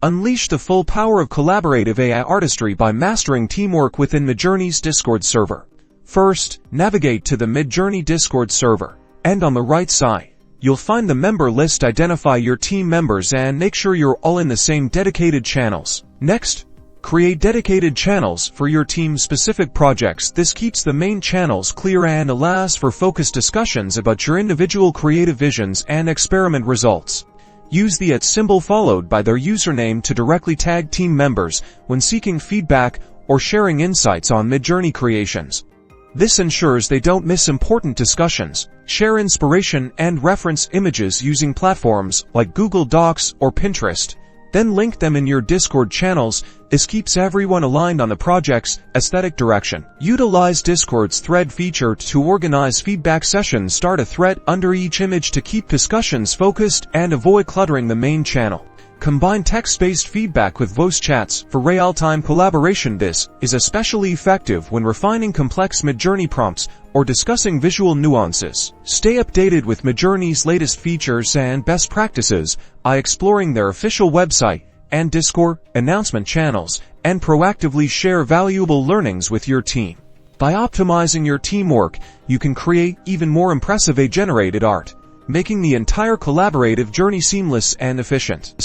Unleash the full power of collaborative AI artistry by mastering teamwork within Midjourney's Discord server. First, navigate to the Midjourney Discord server, and on the right side, you'll find the member list. Identify your team members and make sure you're all in the same dedicated channels. Next, create dedicated channels for your team-specific projects. This keeps the main channels clear and allows for focused discussions about your individual creative visions and experiment results. Use the @ symbol followed by their username to directly tag team members when seeking feedback or sharing insights on Midjourney creations. This ensures they don't miss important discussions. Share inspiration and reference images using platforms like Google Docs or Pinterest. Then link them in your Discord channels. This keeps everyone aligned on the project's aesthetic direction. Utilize Discord's thread feature to organize feedback sessions. Start a thread under each image to keep discussions focused and avoid cluttering the main channel. Combine text-based feedback with voice chats for real-time collaboration. This is especially effective when refining complex Midjourney prompts or discussing visual nuances. Stay updated with Midjourney's latest features and best practices by exploring their official website and Discord announcement channels, and proactively share valuable learnings with your team. By optimizing your teamwork, you can create even more impressive AI-generated art, making the entire collaborative journey seamless and efficient.